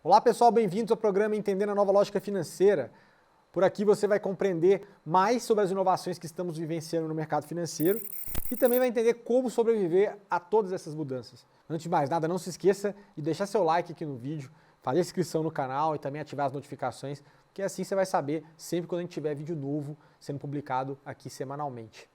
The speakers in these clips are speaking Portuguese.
Olá pessoal, bem-vindos ao programa Entendendo a Nova Lógica Financeira. Por aqui você vai compreender mais sobre as inovações que estamos vivenciando no mercado financeiro e também vai entender como sobreviver a todas essas mudanças. Antes de mais nada, não se esqueça de deixar seu like aqui no vídeo, fazer inscrição no canal e também ativar as notificações, porque assim você vai saber sempre quando a gente tiver vídeo novo sendo publicado aqui semanalmente.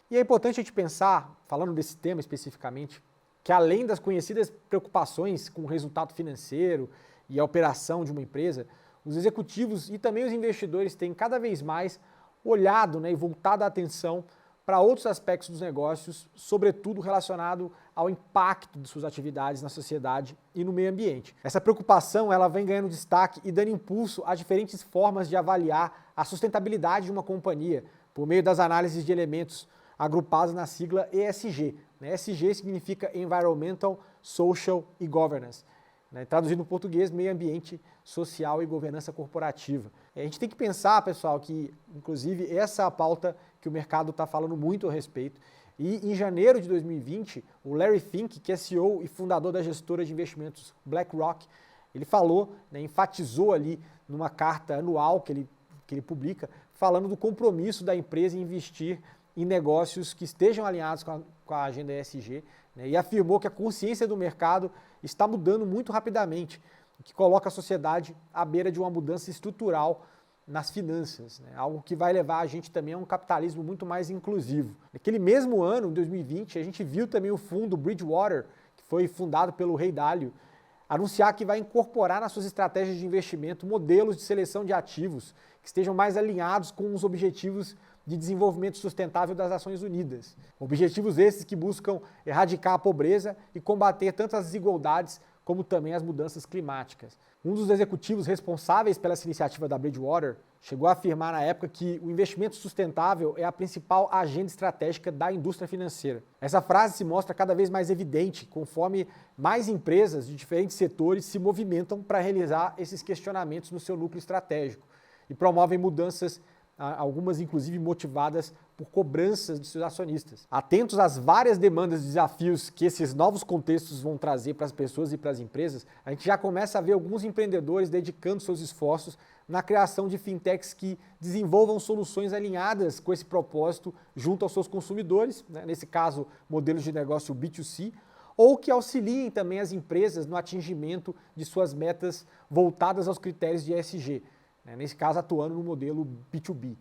E é importante a gente pensar, falando desse tema especificamente, que além das conhecidas preocupações com o resultado financeiro e a operação de uma empresa, os executivos e também os investidores têm cada vez mais olhado e voltado a atenção para outros aspectos dos negócios, sobretudo relacionado ao impacto de suas atividades na sociedade e no meio ambiente. Essa preocupação ela vem ganhando destaque e dando impulso a diferentes formas de avaliar a sustentabilidade de uma companhia, por meio das análises de elementos agrupados na sigla ESG. ESG significa Environmental, Social e Governance. Traduzido no português, meio ambiente, social e governança corporativa. A gente tem que pensar, pessoal, que inclusive essa é a pauta que o mercado está falando muito a respeito. E em janeiro de 2020, o Larry Fink, que é CEO e fundador da gestora de investimentos BlackRock, ele falou, enfatizou ali numa carta anual que ele publica, falando do compromisso da empresa em investir em negócios que estejam alinhados com a agenda ESG, e afirmou que a consciência do mercado está mudando muito rapidamente, o que coloca a sociedade à beira de uma mudança estrutural nas finanças, algo que vai levar a gente também a um capitalismo muito mais inclusivo. Naquele mesmo ano, em 2020, a gente viu também o fundo Bridgewater, que foi fundado pelo Rei Dalio, anunciar que vai incorporar nas suas estratégias de investimento modelos de seleção de ativos que estejam mais alinhados com os objetivos de desenvolvimento sustentável das Nações Unidas. Objetivos esses que buscam erradicar a pobreza e combater tanto as desigualdades como também as mudanças climáticas. Um dos executivos responsáveis pela essa iniciativa da Bridgewater chegou a afirmar na época que o investimento sustentável é a principal agenda estratégica da indústria financeira. Essa frase se mostra cada vez mais evidente conforme mais empresas de diferentes setores se movimentam para realizar esses questionamentos no seu núcleo estratégico e promovem mudanças, algumas inclusive motivadas por cobranças de seus acionistas. Atentos às várias demandas e desafios que esses novos contextos vão trazer para as pessoas e para as empresas, a gente já começa a ver alguns empreendedores dedicando seus esforços na criação de fintechs que desenvolvam soluções alinhadas com esse propósito junto aos seus consumidores, nesse caso, modelos de negócio B2C, ou que auxiliem também as empresas no atingimento de suas metas voltadas aos critérios de ESG, nesse caso atuando no modelo B2B.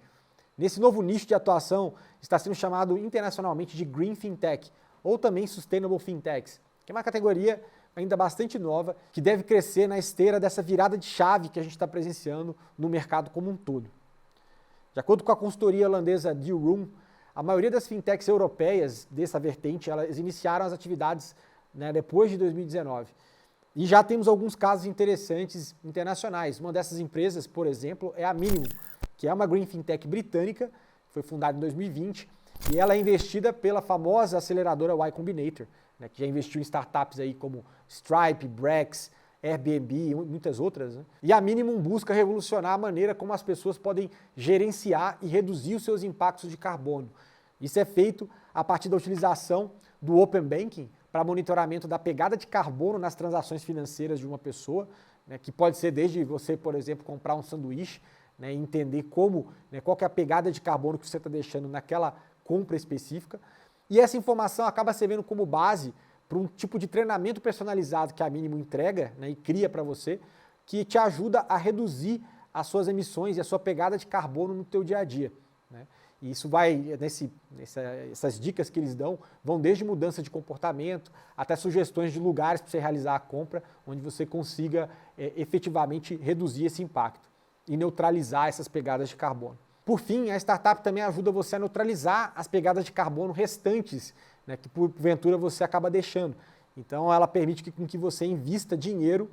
Nesse novo nicho de atuação está sendo chamado internacionalmente de Green Fintech, ou também Sustainable Fintechs, que é uma categoria ainda bastante nova, que deve crescer na esteira dessa virada de chave que a gente está presenciando no mercado como um todo. De acordo com a consultoria holandesa Dealroom, a maioria das fintechs europeias dessa vertente, elas iniciaram as atividades depois de 2019. E já temos alguns casos interessantes internacionais. Uma dessas empresas, por exemplo, é a Minimum, que é uma Green Fintech britânica, que foi fundada em 2020, e ela é investida pela famosa aceleradora Y Combinator, que já investiu em startups aí como Stripe, Brex, Airbnb e muitas outras. E a Minimum busca revolucionar a maneira como as pessoas podem gerenciar e reduzir os seus impactos de carbono. Isso é feito a partir da utilização do Open Banking para monitoramento da pegada de carbono nas transações financeiras de uma pessoa, que pode ser desde você, por exemplo, comprar um sanduíche, e entender qual que é a pegada de carbono que você está deixando naquela compra específica. E essa informação acaba servindo como base para um tipo de treinamento personalizado que a Minimum entrega e cria para você, que te ajuda a reduzir as suas emissões e a sua pegada de carbono no teu dia a dia. E isso vai, essas dicas que eles dão, vão desde mudança de comportamento até sugestões de lugares para você realizar a compra, onde você consiga efetivamente reduzir esse impacto e neutralizar essas pegadas de carbono. Por fim, a startup também ajuda você a neutralizar as pegadas de carbono restantes, que porventura você acaba deixando. Então ela permite que você invista dinheiro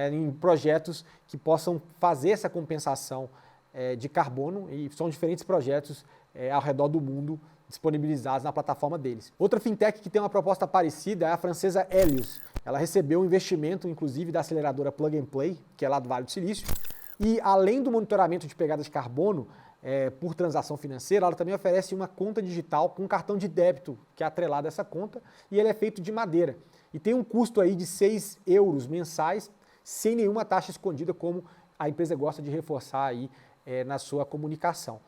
em projetos que possam fazer essa compensação de carbono, e são diferentes projetos ao redor do mundo disponibilizados na plataforma deles. Outra fintech que tem uma proposta parecida é a francesa Helios. Ela recebeu um investimento, inclusive, da aceleradora Plug and Play, que é lá do Vale do Silício, e além do monitoramento de pegada de carbono por transação financeira, ela também oferece uma conta digital com um cartão de débito que é atrelado a essa conta, e ele é feito de madeira. E tem um custo aí de 6 euros mensais, sem nenhuma taxa escondida, como a empresa gosta de reforçar aí na sua comunicação.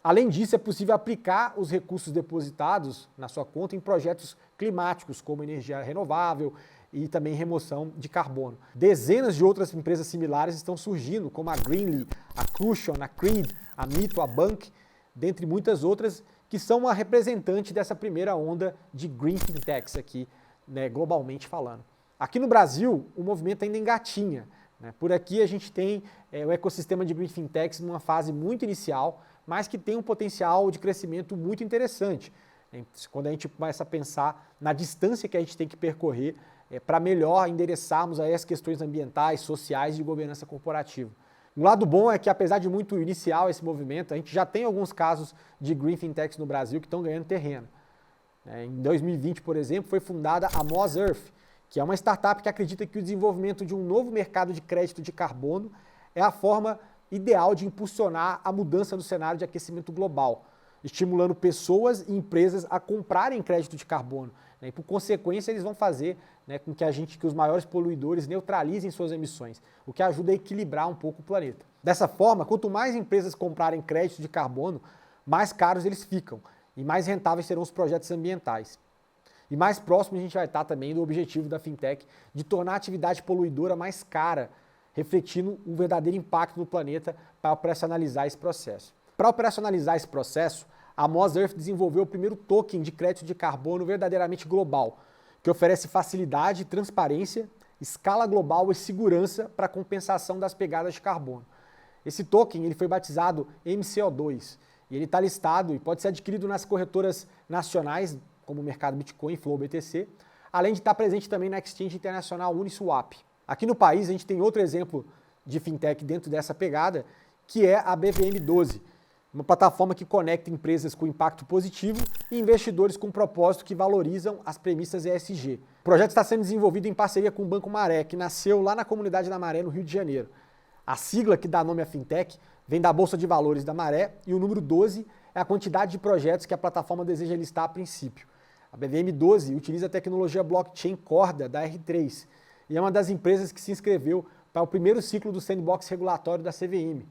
Além disso, é possível aplicar os recursos depositados na sua conta em projetos climáticos, como energia renovável e também remoção de carbono. Dezenas de outras empresas similares estão surgindo, como a Greenly, a Crucial, a Creed, a Mito, a Bank, dentre muitas outras, que são uma representante dessa primeira onda de Green Fintechs aqui, né, globalmente falando. Aqui no Brasil, o movimento ainda engatinha, né? Por aqui a gente tem o ecossistema de Green Fintechs numa fase muito inicial, mas que tem um potencial de crescimento muito interessante, né? Quando a gente começa a pensar na distância que a gente tem que percorrer para melhor endereçarmos aí as questões ambientais, sociais e de governança corporativa. O lado bom é que, apesar de muito inicial esse movimento, a gente já tem alguns casos de Green Fintechs no Brasil que estão ganhando terreno. Em 2020, por exemplo, foi fundada a Moz Earth, que é uma startup que acredita que o desenvolvimento de um novo mercado de crédito de carbono é a forma ideal de impulsionar a mudança do cenário de aquecimento global, estimulando pessoas e empresas a comprarem crédito de carbono. E, por consequência, eles vão fazer com que os maiores poluidores neutralizem suas emissões, o que ajuda a equilibrar um pouco o planeta. Dessa forma, quanto mais empresas comprarem crédito de carbono, mais caros eles ficam e mais rentáveis serão os projetos ambientais. E mais próximo a gente vai estar também do objetivo da Fintech de tornar a atividade poluidora mais cara, refletindo um verdadeiro impacto no planeta para operacionalizar esse processo. Para operacionalizar esse processo, a Moz Earth desenvolveu o primeiro token de crédito de carbono verdadeiramente global, que oferece facilidade, transparência, escala global e segurança para a compensação das pegadas de carbono. Esse token ele foi batizado MCO2 e ele está listado e pode ser adquirido nas corretoras nacionais, como o mercado Bitcoin, Flow, BTC, além de estar presente também na exchange internacional Uniswap. Aqui no país a gente tem outro exemplo de fintech dentro dessa pegada, que é a BVM12, uma plataforma que conecta empresas com impacto positivo e investidores com propósito que valorizam as premissas ESG. O projeto está sendo desenvolvido em parceria com o Banco Maré, que nasceu lá na comunidade da Maré, no Rio de Janeiro. A sigla que dá nome à fintech vem da Bolsa de Valores da Maré e o número 12 é a quantidade de projetos que a plataforma deseja listar a princípio. A BVM12 utiliza a tecnologia blockchain Corda da R3 e é uma das empresas que se inscreveu para o primeiro ciclo do sandbox regulatório da CVM.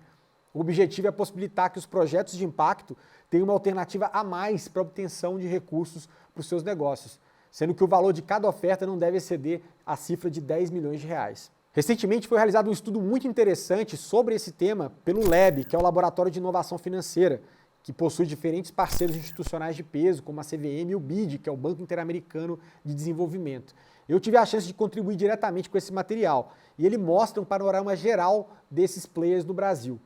O objetivo é possibilitar que os projetos de impacto tenham uma alternativa a mais para a obtenção de recursos para os seus negócios, sendo que o valor de cada oferta não deve exceder a cifra de 10 milhões de reais. Recentemente foi realizado um estudo muito interessante sobre esse tema pelo LAB, que é o Laboratório de Inovação Financeira, que possui diferentes parceiros institucionais de peso, como a CVM e o BID, que é o Banco Interamericano de Desenvolvimento. Eu tive a chance de contribuir diretamente com esse material, e ele mostra um panorama geral desses players no Brasil.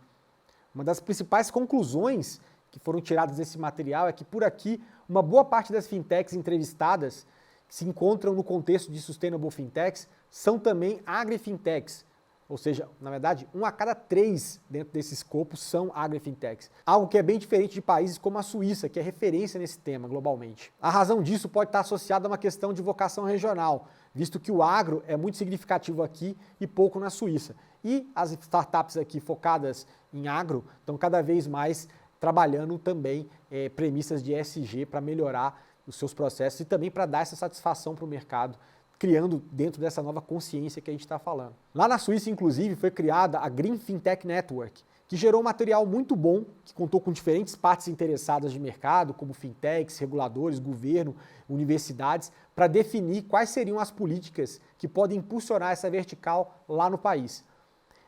Uma das principais conclusões que foram tiradas desse material é que, por aqui, uma boa parte das fintechs entrevistadas que se encontram no contexto de Sustainable Fintechs são também agri-fintechs, ou seja, na verdade, 1 a cada 3 dentro desse escopo são agri-fintechs. Algo que é bem diferente de países como a Suíça, que é referência nesse tema globalmente. A razão disso pode estar associada a uma questão de vocação regional, visto que o agro é muito significativo aqui e pouco na Suíça. E as startups aqui focadas em agro estão cada vez mais trabalhando também premissas de ESG para melhorar os seus processos e também para dar essa satisfação para o mercado, criando dentro dessa nova consciência que a gente está falando. Lá na Suíça, inclusive, foi criada a Green Fintech Network, que gerou um material muito bom, que contou com diferentes partes interessadas de mercado, como fintechs, reguladores, governo, universidades, para definir quais seriam as políticas que podem impulsionar essa vertical lá no país.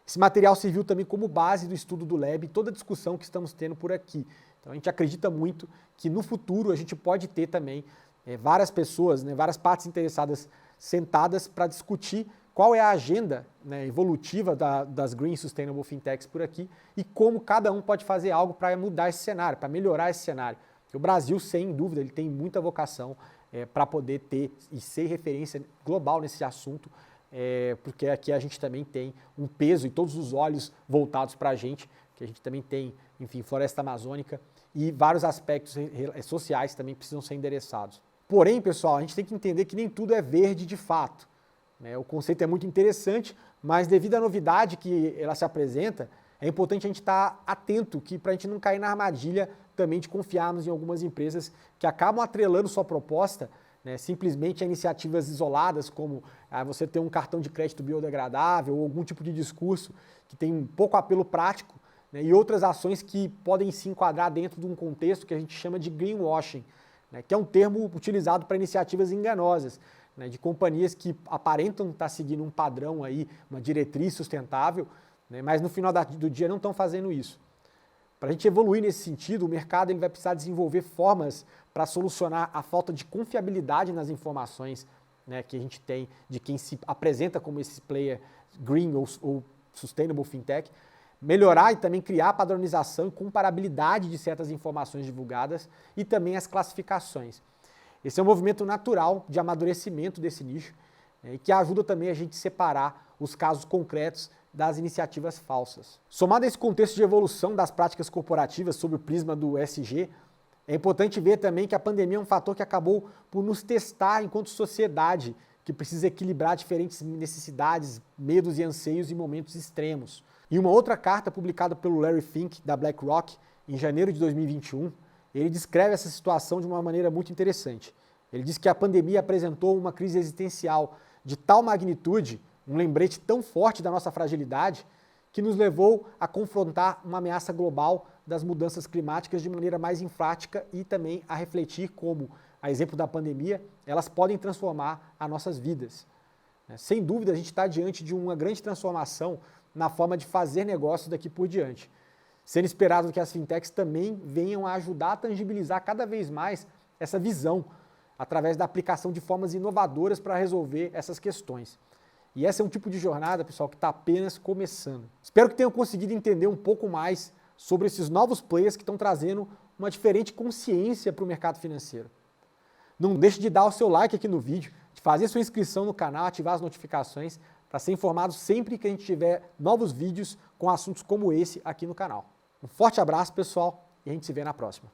Esse material serviu também como base do estudo do Lab e toda a discussão que estamos tendo por aqui. Então a gente acredita muito que no futuro a gente pode ter também várias pessoas, várias partes interessadas sentadas para discutir qual é a agenda evolutiva das Green Sustainable Fintechs por aqui e como cada um pode fazer algo para mudar esse cenário, para melhorar esse cenário. Porque o Brasil, sem dúvida, ele tem muita vocação para poder ter e ser referência global nesse assunto, porque aqui a gente também tem um peso e todos os olhos voltados para a gente, que a gente também tem, enfim, floresta amazônica e vários aspectos sociais também precisam ser endereçados. Porém, pessoal, a gente tem que entender que nem tudo é verde de fato. O conceito é muito interessante, mas devido à novidade que ela se apresenta, é importante a gente estar atento para a gente não cair na armadilha também de confiarmos em algumas empresas que acabam atrelando sua proposta né? Simplesmente a iniciativas isoladas, como você ter um cartão de crédito biodegradável ou algum tipo de discurso que tem um pouco apelo prático, né? E outras ações que podem se enquadrar dentro de um contexto que a gente chama de greenwashing, né? Que é um termo utilizado para iniciativas enganosas, né? De companhias que aparentam estar seguindo um padrão aí, uma diretriz sustentável, né? Mas no final do dia não estão fazendo isso. Para a gente evoluir nesse sentido, o mercado ele vai precisar desenvolver formas para solucionar a falta de confiabilidade nas informações, né, que a gente tem de quem se apresenta como esse player green ou sustainable fintech, melhorar e também criar padronização e comparabilidade de certas informações divulgadas e também as classificações. Esse é um movimento natural de amadurecimento desse nicho, né, e que ajuda também a gente separar os casos concretos das iniciativas falsas. Somado a esse contexto de evolução das práticas corporativas sob o prisma do ESG, é importante ver também que a pandemia é um fator que acabou por nos testar enquanto sociedade, que precisa equilibrar diferentes necessidades, medos e anseios em momentos extremos. Em uma outra carta publicada pelo Larry Fink, da BlackRock, em janeiro de 2021, ele descreve essa situação de uma maneira muito interessante. Ele diz que a pandemia apresentou uma crise existencial de tal magnitude, um lembrete tão forte da nossa fragilidade, que nos levou a confrontar uma ameaça global das mudanças climáticas de maneira mais enfática e também a refletir como, a exemplo da pandemia, elas podem transformar as nossas vidas. Sem dúvida, a gente está diante de uma grande transformação na forma de fazer negócios daqui por diante. Sendo esperado que as fintechs também venham a ajudar a tangibilizar cada vez mais essa visão, através da aplicação de formas inovadoras para resolver essas questões. E essa é um tipo de jornada, pessoal, que está apenas começando. Espero que tenham conseguido entender um pouco mais sobre esses novos players que estão trazendo uma diferente consciência para o mercado financeiro. Não deixe de dar o seu like aqui no vídeo, de fazer sua inscrição no canal, ativar as notificações para ser informado sempre que a gente tiver novos vídeos com assuntos como esse aqui no canal. Um forte abraço, pessoal, e a gente se vê na próxima.